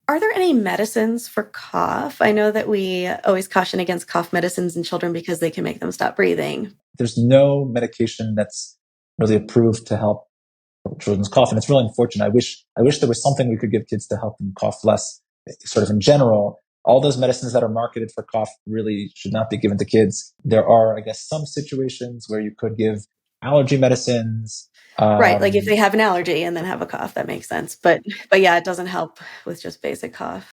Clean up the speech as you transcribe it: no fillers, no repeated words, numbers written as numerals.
Are there any medicines for cough? I know that we always caution against cough medicines in children because they can make them stop breathing. There's no medication that's really approved to help children's cough, and it's really unfortunate. I wish there was something we could give kids to help them cough less, sort of in general. All those medicines that are marketed for cough really should not be given to kids. There are, I guess, some situations where you could give allergy medicines. Right. Like if they have an allergy and then have a cough, that makes sense. But yeah, it doesn't help with just basic cough.